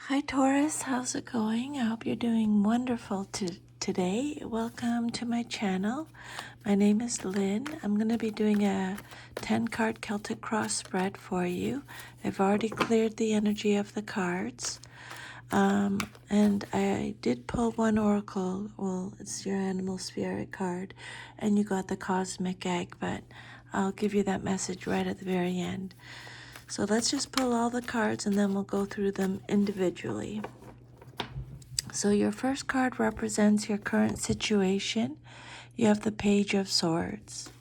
Hi Taurus, how's it going? I hope you're doing wonderful today. Welcome to my channel. My name is Lynn. I'm going to be doing a 10-card Celtic cross spread for you. I've already cleared the energy of the cards. And I did pull one oracle. Well, it's your animal spirit card. And you got the cosmic egg, but I'll give you that message right at the very end. So let's just pull all the cards and then we'll go through them individually. So your first card represents your current situation. You have the Page of Swords.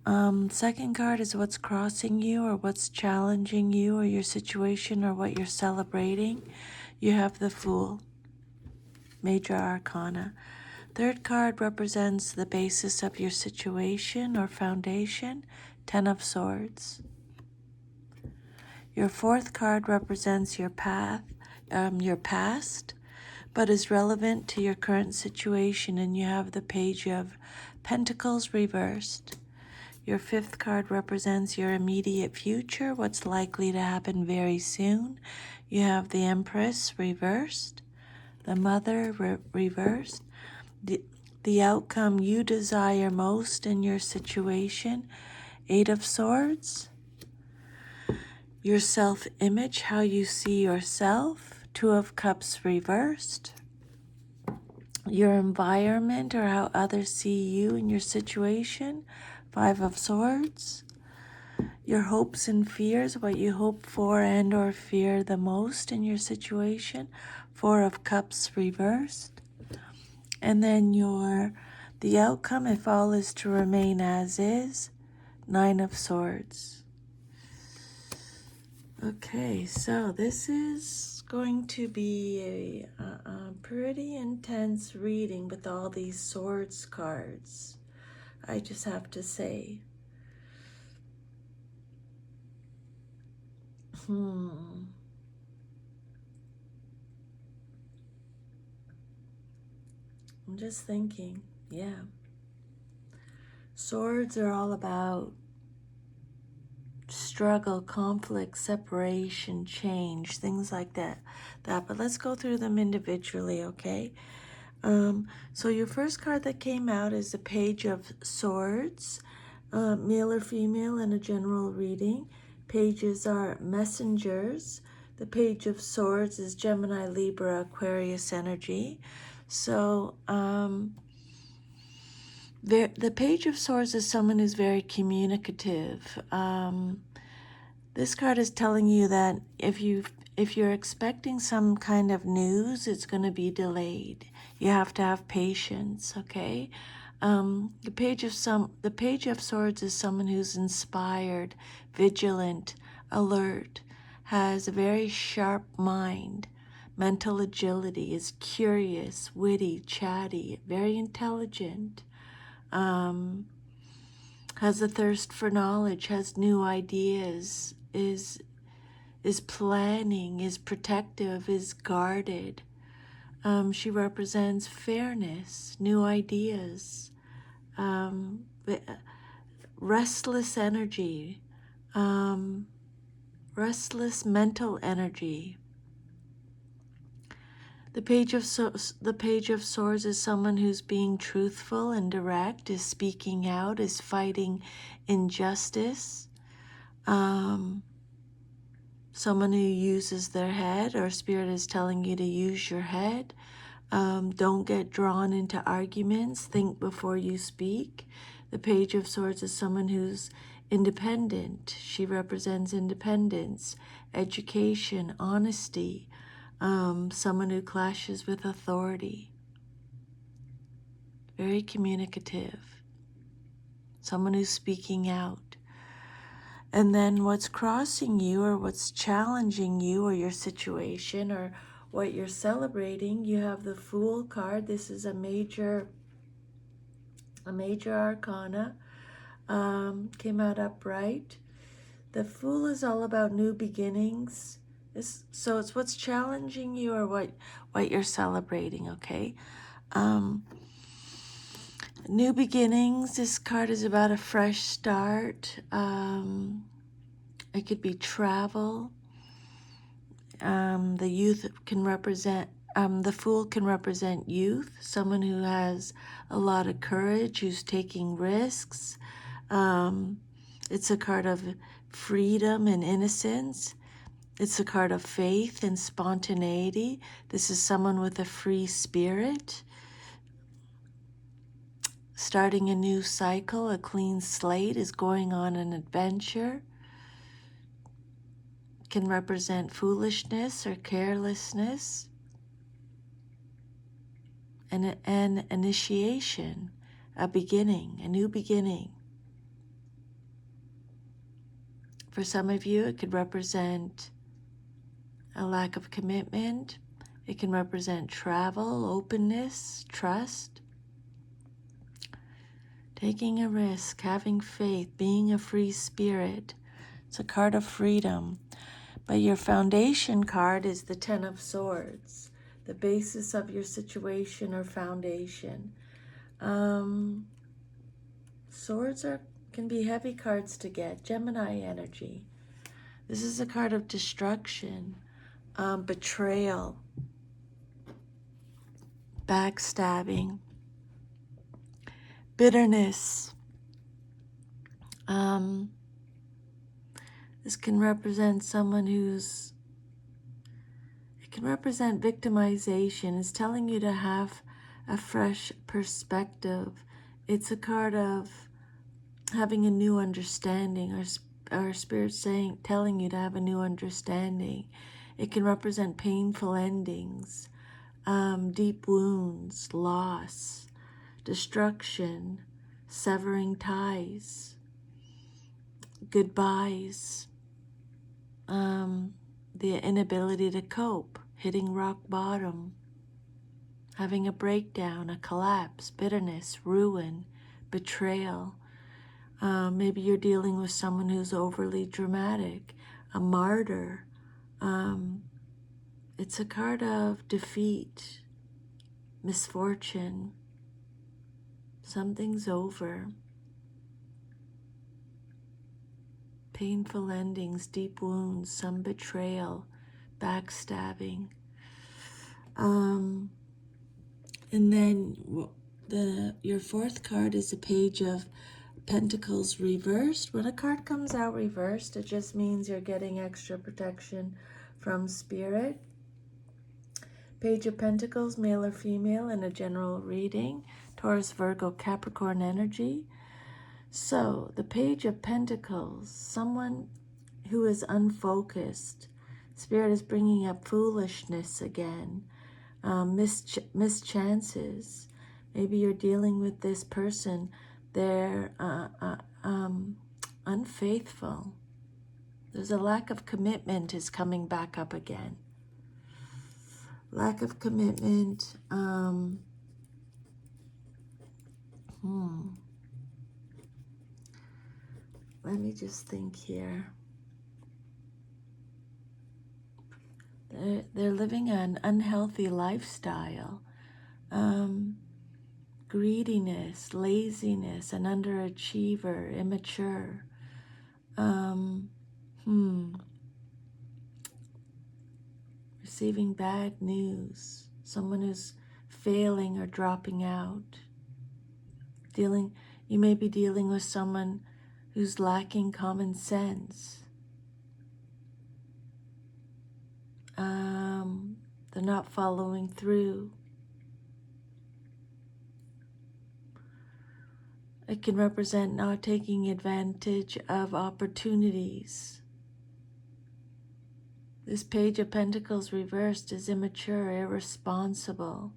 Second card is what's crossing you or what's challenging you or your situation or what you're celebrating. You have the Fool, Major Arcana. Third card represents the basis of your situation or foundation, Ten of Swords. Your fourth card represents your path, your past, but is relevant to your current situation, and you have the Page of Pentacles reversed. Your fifth card represents your immediate future, what's likely to happen very soon. You have the Empress reversed, the Mother reversed, the outcome you desire most in your situation, Eight of Swords. Your self-image, how you see yourself, Two of Cups reversed. Your environment or how others see you and your situation, Five of Swords. Your hopes and fears, what you hope for and or fear the most in your situation, Four of Cups reversed. And then the outcome, if all is to remain as is, Nine of Swords. Okay, so this is going to be a pretty intense reading with all these swords cards. I just have to say. I'm just thinking, yeah. Swords are all about struggle, conflict, separation, change, things like that. But let's go through them individually, okay? So your first card that came out is the Page of Swords, male or female in a general reading. Pages are messengers. The Page of Swords is Gemini, Libra, Aquarius energy. So the Page of Swords is someone who's very communicative. This card is telling you that if you're expecting some kind of news, it's going to be delayed. You have to have patience, okay? The Page of Swords is someone who's inspired, vigilant, alert, has a very sharp mind, mental agility, is curious, witty, chatty, very intelligent, has a thirst for knowledge, has new ideas, is planning, is protective, is guarded. She represents fairness, new ideas, restless energy, restless mental energy. The Page of Swords is someone who's being truthful and direct, is speaking out, is fighting injustice. Someone who uses their head, or Spirit is telling you to use your head. Don't get drawn into arguments. Think before you speak. The Page of Swords is someone who's independent. She represents independence, education, honesty. Someone who clashes with authority. Very communicative. Someone who's speaking out. And then what's crossing you or what's challenging you or your situation or what you're celebrating, you have the Fool card. This is a major arcana. Came out upright. The Fool is all about new beginnings. So it's what's challenging you or what you're celebrating, okay? New beginnings. This card is about a fresh start. It could be travel. The youth can represent, the Fool can represent youth, someone who has a lot of courage, who's taking risks. It's a card of freedom and innocence. It's a card of faith and spontaneity. This is someone with a free spirit, starting a new cycle, a clean slate, is going on an adventure. Can represent foolishness or carelessness, and an initiation, a beginning, a new beginning. For some of you, it could represent a lack of commitment. It can represent travel, openness, trust, taking a risk, having faith, being a free spirit. It's a card of freedom. But your foundation card is the Ten of Swords, the basis of your situation or foundation. Swords can be heavy cards to get. Gemini energy. This is a card of destruction, betrayal, backstabbing, bitterness. This can represent someone it can represent victimization. It's telling you to have a fresh perspective. It's a card of having a new understanding, or spirit telling you to have a new understanding. It can represent painful endings, deep wounds, loss, destruction, severing ties, goodbyes, the inability to cope, hitting rock bottom, having a breakdown, a collapse, bitterness, ruin, betrayal. Maybe you're dealing with someone who's overly dramatic, a martyr. It's a card of defeat, misfortune. Something's over. Painful endings, deep wounds, some betrayal, backstabbing. And then your fourth card is a Page of Pentacles reversed. When a card comes out reversed, it just means you're getting extra protection from spirit. Page of Pentacles, male or female, in a general reading. Taurus, Virgo, Capricorn energy. So, the Page of Pentacles, someone who is unfocused. Spirit is bringing up foolishness again, missed chances. Maybe you're dealing with this person. They're unfaithful. There's a lack of commitment is coming back up again. Lack of commitment. Let me just think here. They're living an unhealthy lifestyle. Greediness, laziness, an underachiever, immature. Receiving bad news. Someone who's failing or dropping out. You may be dealing with someone who's lacking common sense. They're not following through. It can represent not taking advantage of opportunities. This Page of Pentacles reversed is immature, irresponsible,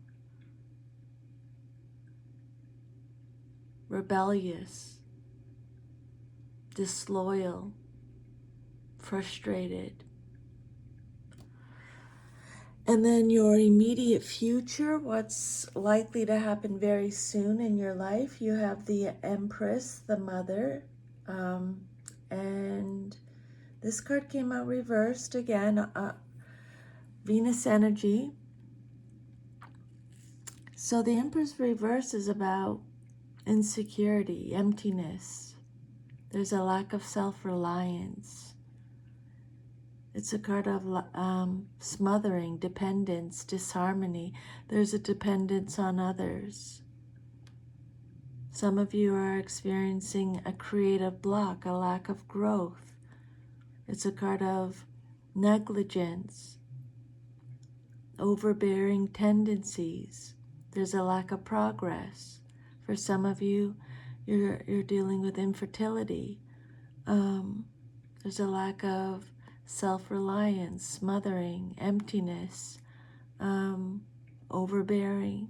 rebellious, disloyal, frustrated. And then your immediate future, what's likely to happen very soon in your life. You have the Empress, the Mother, and this card came out reversed again, Venus energy. So the Empress reverse is about insecurity, emptiness. There's a lack of self-reliance. It's a card of smothering, dependence, disharmony. There's a dependence on others. Some of you are experiencing a creative block, a lack of growth. It's a card of negligence, overbearing tendencies. There's a lack of progress. For some of you, you're dealing with infertility. There's a lack of self-reliance, smothering, emptiness, overbearing.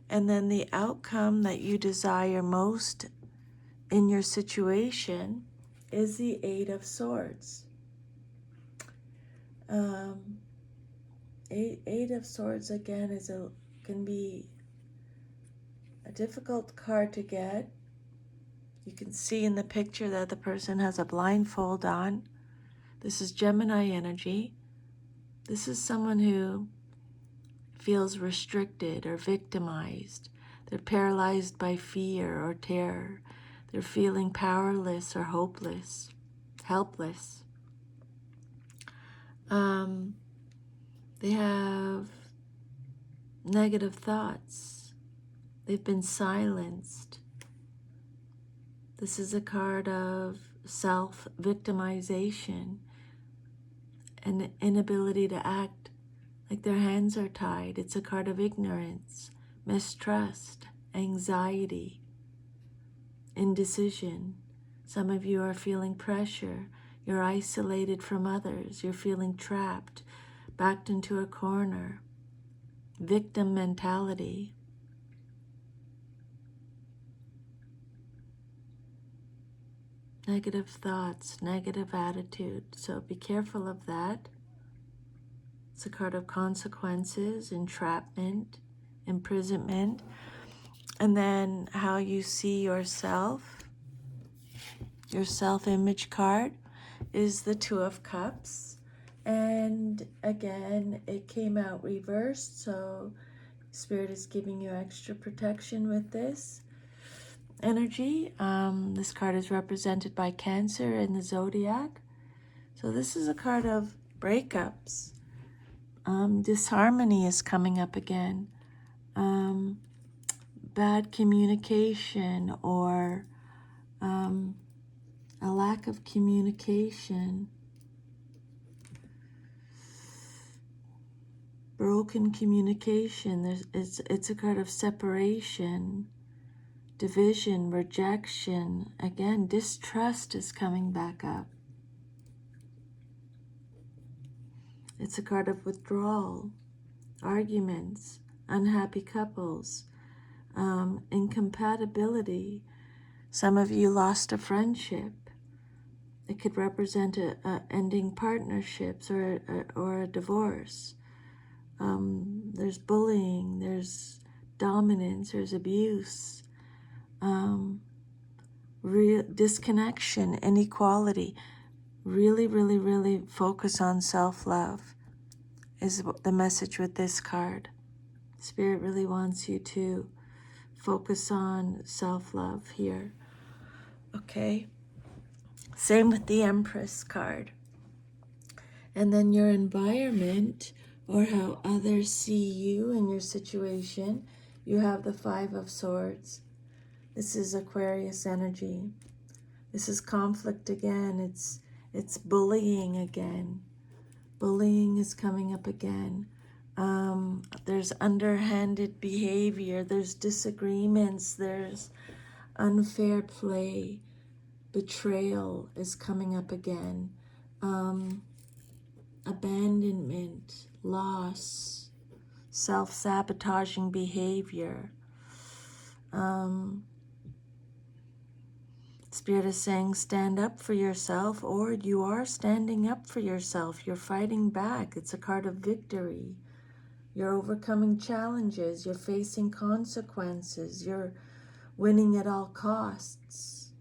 And then the outcome that you desire most in your situation is the Eight of Swords. Eight of Swords again can be a difficult card to get. You can see in the picture that the person has a blindfold on. This is Gemini energy. This is someone who feels restricted or victimized. They're paralyzed by fear or terror. They're feeling powerless or hopeless, helpless. They have negative thoughts. They've been silenced. This is a card of self-victimization and inability to act like their hands are tied. It's a card of ignorance, mistrust, anxiety, indecision. Some of you are feeling pressure. You're isolated from others. You're feeling trapped, backed into a corner. Victim mentality. Negative thoughts, negative attitude. So be careful of that. It's a card of consequences, entrapment, imprisonment. And then how you see yourself. Your self-image card is the Two of Cups. And again, it came out reversed, so Spirit is giving you extra protection with this energy. This card is represented by Cancer in the zodiac. So this is a card of breakups. Disharmony is coming up again. Bad communication or a lack of communication. Broken communication. It's a card of separation, division, rejection. Again, distrust is coming back up. It's a card of withdrawal, arguments, unhappy couples, incompatibility. Some of you lost a friendship. It could represent a ending partnerships or a divorce. There's bullying, there's dominance, there's abuse, disconnection, inequality. Really, really, really focus on self-love is the message with this card. Spirit really wants you to focus on self-love here. Okay? Same with the Empress card. And then your environment, or how others see you and your situation, you have the Five of Swords. This is Aquarius energy. This is conflict again. It's bullying again. Bullying is coming up again. There's underhanded behavior. There's disagreements. There's unfair play. Betrayal is coming up again. Abandonment, loss, self-sabotaging behavior. Spirit is saying stand up for yourself, or you are standing up for yourself. You're fighting back. It's a card of victory. You're overcoming challenges. You're facing consequences. You're winning at all costs.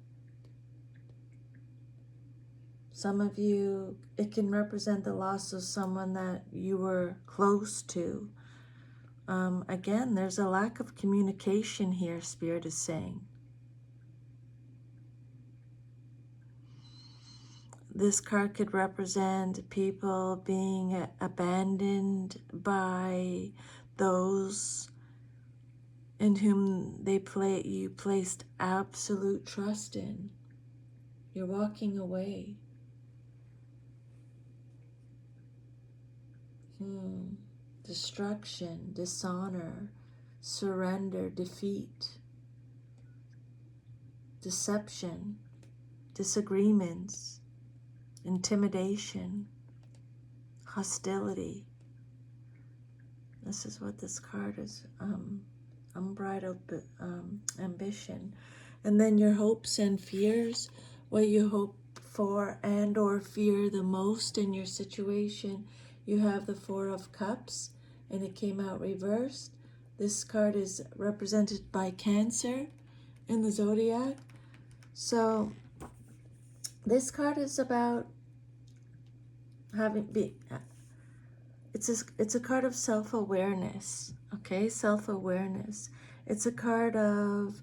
Some of you, it can represent the loss of someone that you were close to. Again, there's a lack of communication here, Spirit is saying. This card could represent people being abandoned by those in whom you placed absolute trust in. You're walking away. Destruction, dishonor, surrender, defeat, deception, disagreements, intimidation, hostility. This is what this card is. Unbridled ambition. And then your hopes and fears, what you hope for and or fear the most in your situation. You have the Four of Cups, and it came out reversed. This card is represented by Cancer in the zodiac. So this card is about it's a card of self-awareness. Okay, self-awareness. It's a card of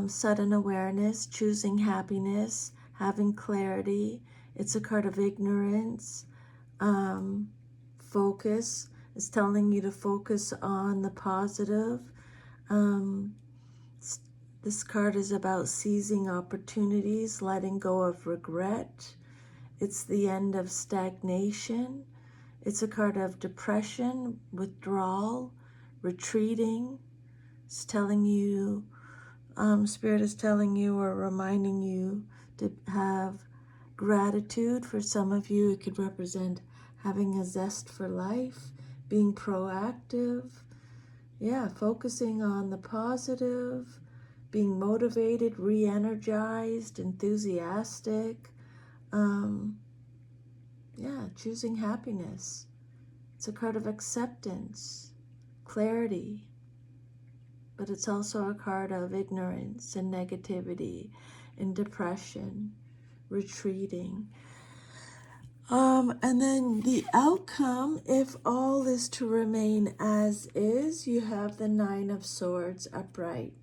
sudden awareness, choosing happiness, having clarity. It's a card of ignorance, focus. It's telling you to focus on the positive. This card is about seizing opportunities, letting go of regret. It's the end of stagnation. It's a card of depression, withdrawal, retreating. It's telling you, Spirit is telling you or reminding you to have gratitude. For some of you, it could represent having a zest for life, being proactive. Yeah, focusing on the positive, being motivated, re-energized, enthusiastic. Choosing happiness. It's a card of acceptance, clarity, but it's also a card of ignorance and negativity and depression, retreating. And then the outcome, if all is to remain as is, you have the Nine of Swords upright.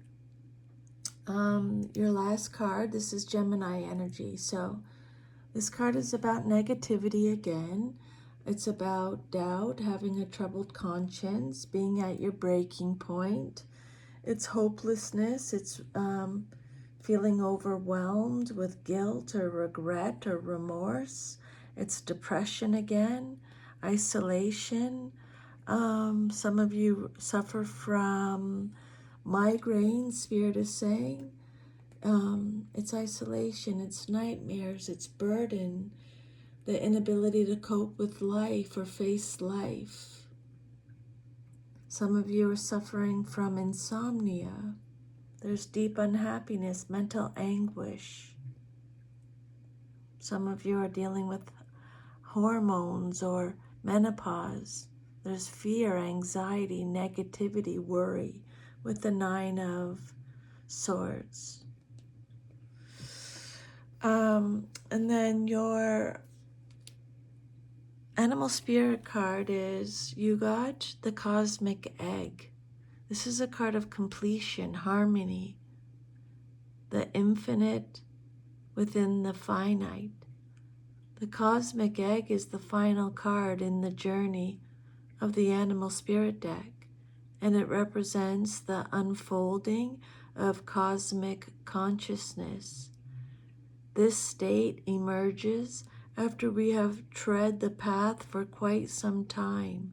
Your last card, this is Gemini energy. So this card is about negativity again. It's about doubt, having a troubled conscience, being at your breaking point. It's hopelessness. It's feeling overwhelmed with guilt or regret or remorse. It's depression again, isolation. Some of you suffer from migraine, Spirit is saying. It's isolation, it's nightmares, it's burden, the inability to cope with life or face life. Some of you are suffering from insomnia. There's deep unhappiness, mental anguish. Some of you are dealing with hormones or menopause. There's fear, anxiety, negativity, worry with the Nine of Swords. And then your animal spirit card is, you got the Cosmic Egg. This is a card of completion, harmony, the infinite within the finite. The Cosmic Egg is the final card in the journey of the animal spirit deck, and it represents the unfolding of cosmic consciousness. This state emerges after we have tread the path for quite some time,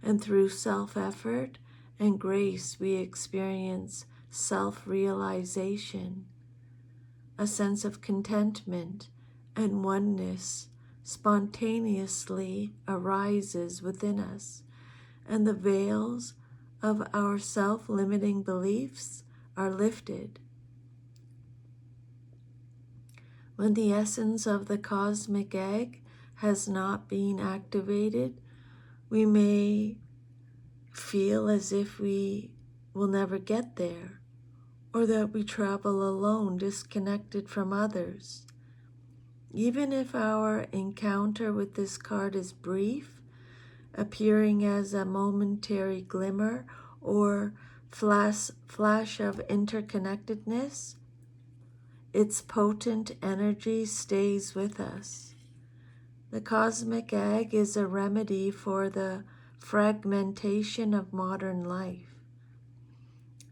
and through self-effort and grace we experience self-realization. A sense of contentment and oneness spontaneously arises within us, and the veils of our self-limiting beliefs are lifted. When the essence of the cosmic egg has not been activated, we may feel as if we will never get there, or that we travel alone, disconnected from others. Even if our encounter with this card is brief, appearing as a momentary glimmer or flash of interconnectedness, its potent energy stays with us. The cosmic egg is a remedy for the fragmentation of modern life.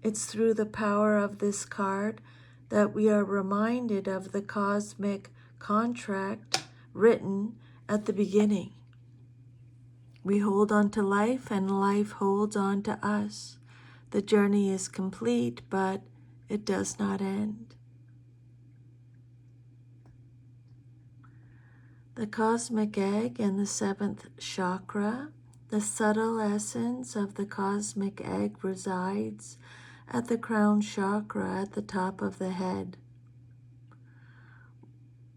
It's through the power of this card that we are reminded of the cosmic contract written at the beginning. We hold on to life and life holds on to us. The journey is complete, but it does not end. The cosmic egg and the seventh chakra, the subtle essence of the cosmic egg resides at the crown chakra at the top of the head.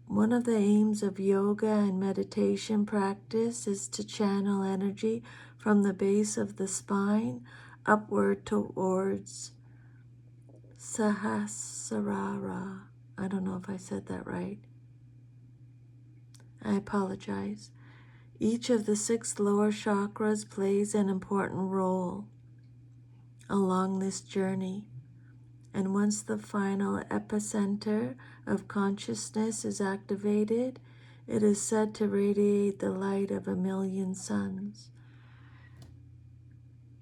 One of the aims of yoga and meditation practice is to channel energy from the base of the spine upward towards Sahasrara. I don't know if I said that right. I apologize. Each of the 6 lower chakras plays an important role along this journey. And once the final epicenter of consciousness is activated, it is said to radiate the light of 1,000,000 suns.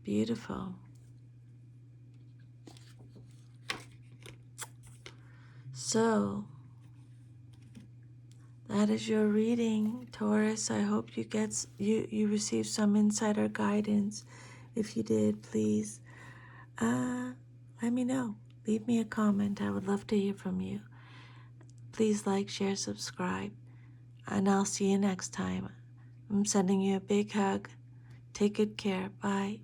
Beautiful. So, that is your reading, Taurus. I hope you received some insight or guidance. If you did, please let me know. Leave me a comment. I would love to hear from you. Please like, share, subscribe, and I'll see you next time. I'm sending you a big hug. Take good care. Bye.